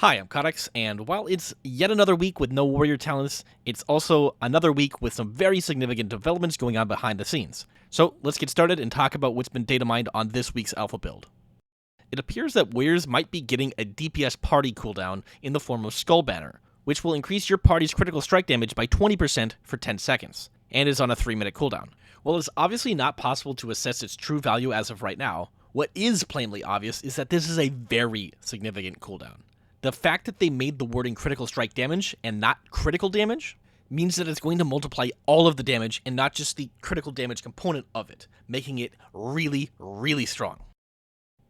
Hi, I'm Cautex, and while it's yet another week with no warrior talents, it's also another week with some very significant developments going on behind the scenes. So let's get started and talk about what's been data mined on this week's alpha build. It appears that warriors might be getting a DPS party cooldown in the form of Skull Banner, which will increase your party's critical strike damage by 20% for 10 seconds, and is on a 3-minute cooldown. While it's obviously not possible to assess its true value as of right now, what is plainly obvious is that this is a very significant cooldown. The fact that they made the wording critical strike damage and not critical damage means that it's going to multiply all of the damage and not just the critical damage component of it, making it really, really strong.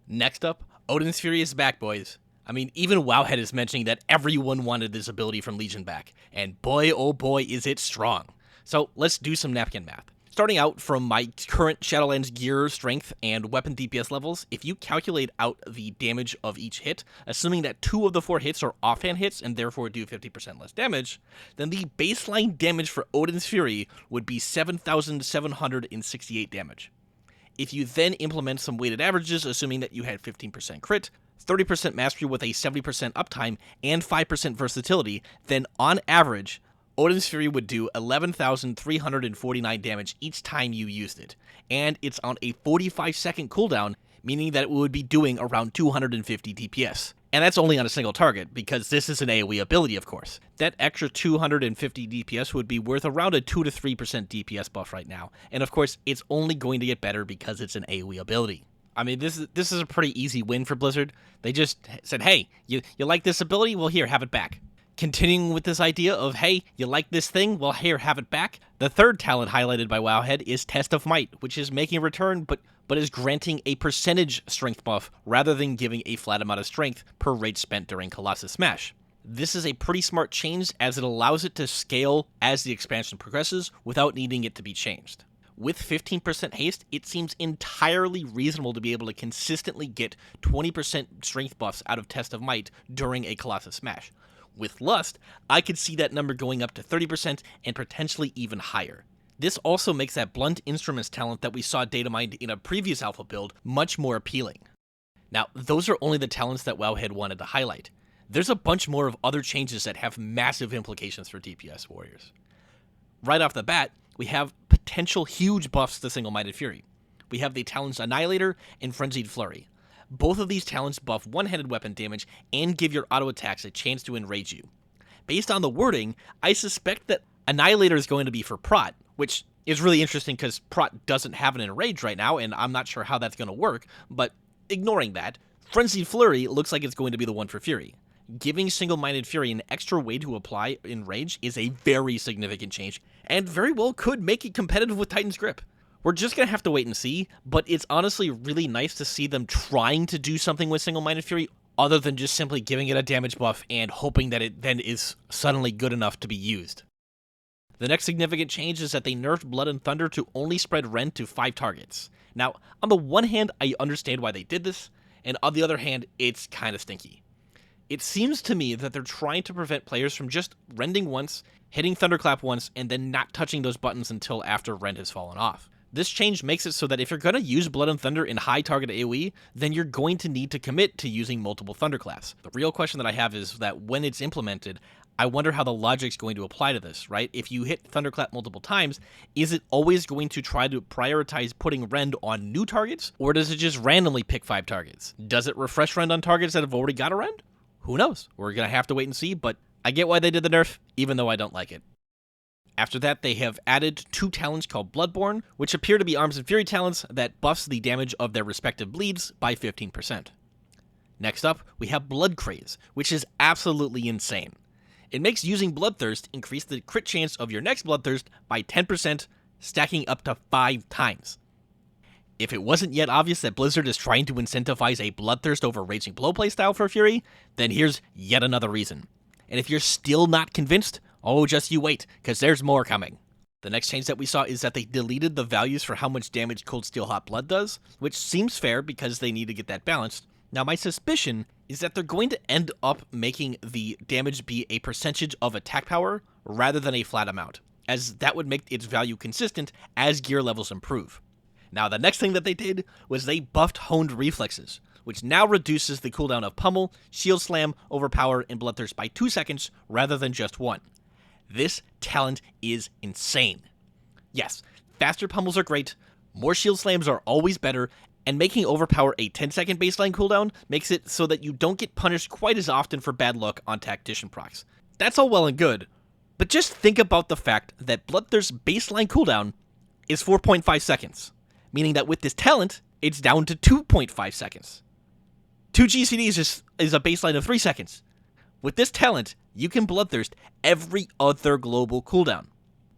Next up, Odyns Fury is back, boys. I mean, even Wowhead is mentioning that everyone wanted this ability from Legion back, and boy oh boy is it strong. So let's do some napkin math. Starting out from my current Shadowlands gear strength and weapon DPS levels, if you calculate out the damage of each hit, assuming that 2 of the 4 hits are offhand hits and therefore do 50% less damage, then the baseline damage for Odyns Fury would be 7,768 damage. If you then implement some weighted averages, assuming that you had 15% crit, 30% mastery with a 70% uptime, and 5% versatility, then on average, Odyns Fury would do 11,349 damage each time you used it, and it's on a 45-second cooldown, meaning that it would be doing around 250 DPS. And that's only on a single target, because this is an AoE ability, of course. That extra 250 DPS would be worth around a 2 to 3% DPS buff right now, and of course, it's only going to get better because it's an AoE ability. I mean, this is a pretty easy win for Blizzard. They just said, hey, you like this ability? Well, here, have it back. Continuing with this idea of, hey, you like this thing? Well, here, have it back. The third talent highlighted by Wowhead is Test of Might, which is making a return, but is granting a percentage strength buff rather than giving a flat amount of strength per rate spent during Colossus Smash. This is a pretty smart change as it allows it to scale as the expansion progresses without needing it to be changed. With 15% haste, it seems entirely reasonable to be able to consistently get 20% strength buffs out of Test of Might during a Colossus Smash. With Lust, I could see that number going up to 30% and potentially even higher. This also makes that Blunt Instruments talent that we saw data mined in a previous alpha build much more appealing. Now, those are only the talents that Wowhead wanted to highlight. There's a bunch more of other changes that have massive implications for DPS warriors. Right off the bat, we have potential huge buffs to Single-Minded Fury. We have the talents Annihilator and Frenzied Flurry. Both of these talents buff one-handed weapon damage and give your auto attacks a chance to enrage you. Based on the wording, I suspect that Annihilator is going to be for Prot, which is really interesting because Prot doesn't have an enrage right now, and I'm not sure how that's going to work, but ignoring that, Frenzied Flurry looks like it's going to be the one for Fury. Giving Single-Minded Fury an extra way to apply enrage is a very significant change, and very well could make it competitive with Titan's Grip. We're just going to have to wait and see, but it's honestly really nice to see them trying to do something with Single-Minded Fury other than just simply giving it a damage buff and hoping that it then is suddenly good enough to be used. The next significant change is that they nerfed Blood and Thunder to only spread Rend to 5 targets. Now, on the one hand, I understand why they did this, and on the other hand, it's kind of stinky. It seems to me that they're trying to prevent players from just rending once, hitting Thunderclap once, and then not touching those buttons until after Rend has fallen off. This change makes it so that if you're going to use Blood and Thunder in high target AoE, then you're going to need to commit to using multiple Thunderclaps. The real question that I have is that when it's implemented, I wonder how the logic's going to apply to this, right? If you hit Thunderclap multiple times, is it always going to try to prioritize putting Rend on new targets, or does it just randomly pick 5 targets? Does it refresh Rend on targets that have already got a Rend? Who knows? We're going to have to wait and see, but I get why they did the nerf, even though I don't like it. After that, they have added 2 talents called Bloodborne, which appear to be Arms and Fury talents that buffs the damage of their respective bleeds by 15%. Next up, we have Blood Craze, which is absolutely insane. It makes using Bloodthirst increase the crit chance of your next Bloodthirst by 10%, stacking up to 5 times. If it wasn't yet obvious that Blizzard is trying to incentivize a Bloodthirst over Raging Blow playstyle for Fury, then here's yet another reason. And if you're still not convinced, oh, just you wait, because there's more coming. The next change that we saw is that they deleted the values for how much damage Cold Steel Hot Blood does, which seems fair because they need to get that balanced. Now, my suspicion is that they're going to end up making the damage be a percentage of attack power rather than a flat amount, as that would make its value consistent as gear levels improve. Now, the next thing that they did was they buffed Honed Reflexes, which now reduces the cooldown of Pummel, Shield Slam, Overpower, and Bloodthirst by 2 seconds rather than just 1. This talent is insane. Yes, faster Pummels are great, more Shield Slams are always better, and making Overpower a 10-second baseline cooldown makes it so that you don't get punished quite as often for bad luck on Tactician procs. That's all well and good, but just think about the fact that Bloodthirst's baseline cooldown is 4.5 seconds, meaning that with this talent, it's down to 2.5 seconds. 2 GCDs is a baseline of 3 seconds. With this talent, you can Bloodthirst every other global cooldown.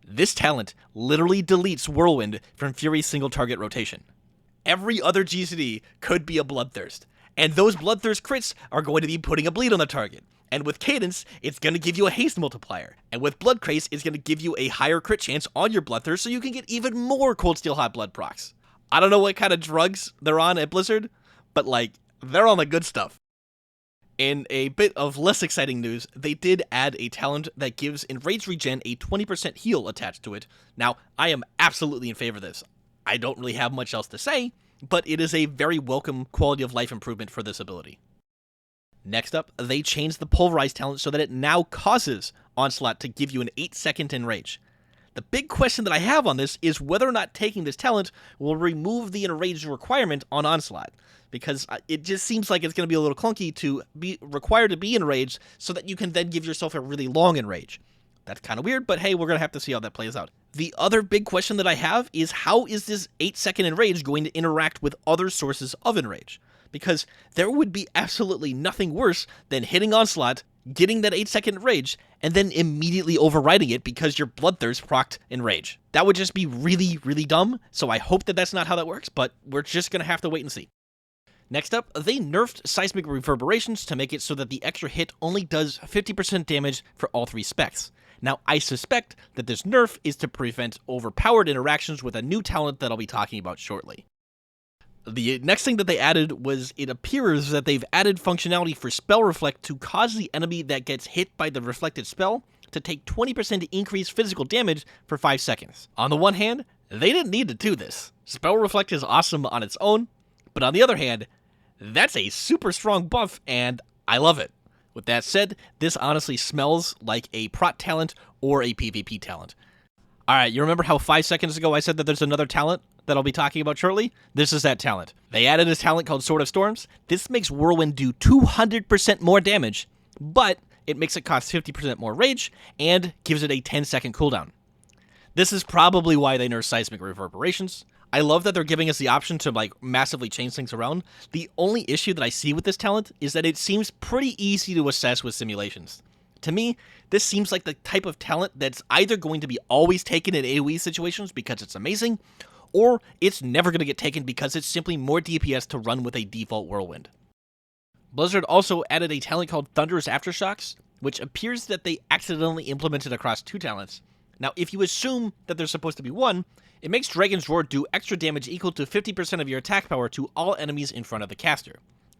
This talent literally deletes Whirlwind from Fury's single target rotation. Every other GCD could be a Bloodthirst, and those Bloodthirst crits are going to be putting a bleed on the target. And with Cadence, it's going to give you a haste multiplier. And with Blood Craze, it's going to give you a higher crit chance on your Bloodthirst so you can get even more Cold Steel Hot Blood procs. I don't know what kind of drugs they're on at Blizzard, but they're on the good stuff. In a bit of less exciting news, they did add a talent that gives Enraged Regen a 20% heal attached to it. Now, I am absolutely in favor of this. I don't really have much else to say, but it is a very welcome quality of life improvement for this ability. Next up, they changed the Polarized Talent so that it now causes Onslaught to give you an 8-second Enrage. The big question that I have on this is whether or not taking this talent will remove the Enrage requirement on Onslaught, because it just seems like it's going to be a little clunky to be required to be Enraged so that you can then give yourself a really long Enrage. That's kind of weird, but hey, we're going to have to see how that plays out. The other big question that I have is how is this 8-second Enrage going to interact with other sources of Enrage? Because there would be absolutely nothing worse than hitting Onslaught, getting that 8-second Enrage, and then immediately overriding it because your Bloodthirst procced Enrage. That would just be really, really dumb, so I hope that that's not how that works, but we're just going to have to wait and see. Next up, they nerfed Seismic Reverberations to make it so that the extra hit only does 50% damage for all 3 specs. Now, I suspect that this nerf is to prevent overpowered interactions with a new talent that I'll be talking about shortly. The next thing that they added was it appears that they've added functionality for Spell Reflect to cause the enemy that gets hit by the reflected spell to take 20% increased physical damage for 5 seconds. On the one hand, they didn't need to do this. Spell Reflect is awesome on its own, but on the other hand, that's a super strong buff, and I love it. With that said, this honestly smells like a prot talent or a PvP talent. Alright, you remember how 5 seconds ago I said that there's another talent that I'll be talking about shortly? This is that talent. They added a talent called Sword of Storms. This makes Whirlwind do 200% more damage, but it makes it cost 50% more rage, and gives it a 10-second cooldown. This is probably why they nerfed Seismic Reverberations. I love that they're giving us the option to massively change things around. The only issue that I see with this talent is that it seems pretty easy to assess with simulations. To me, this seems like the type of talent that's either going to be always taken in AoE situations because it's amazing, or it's never going to get taken because it's simply more DPS to run with a default Whirlwind. Blizzard also added a talent called Thunderous Aftershocks, which appears that they accidentally implemented across 2 talents. Now, if you assume that there's supposed to be 1, it makes Dragon's Roar do extra damage equal to 50% of your attack power to all enemies in front of the caster.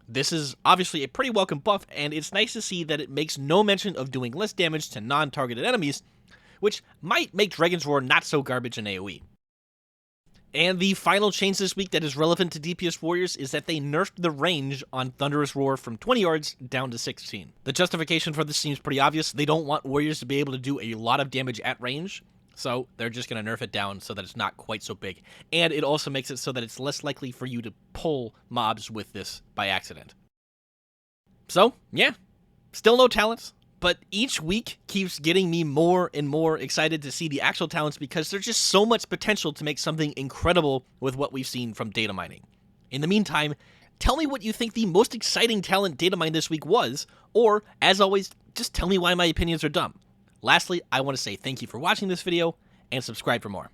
This is obviously a pretty welcome buff, and it's nice to see that it makes no mention of doing less damage to non-targeted enemies, which might make Dragon's Roar not so garbage in AoE. And the final change this week that is relevant to DPS warriors is that they nerfed the range on Thunderous Roar from 20 yards down to 16. The justification for this seems pretty obvious. They don't want warriors to be able to do a lot of damage at range, so they're just going to nerf it down so that it's not quite so big. And it also makes it so that it's less likely for you to pull mobs with this by accident. So, yeah, still no talents. But each week keeps getting me more and more excited to see the actual talents because there's just so much potential to make something incredible with what we've seen from data mining. In the meantime, tell me what you think the most exciting talent data mine this week was, or, as always, just tell me why my opinions are dumb. Lastly, I want to say thank you for watching this video, and subscribe for more.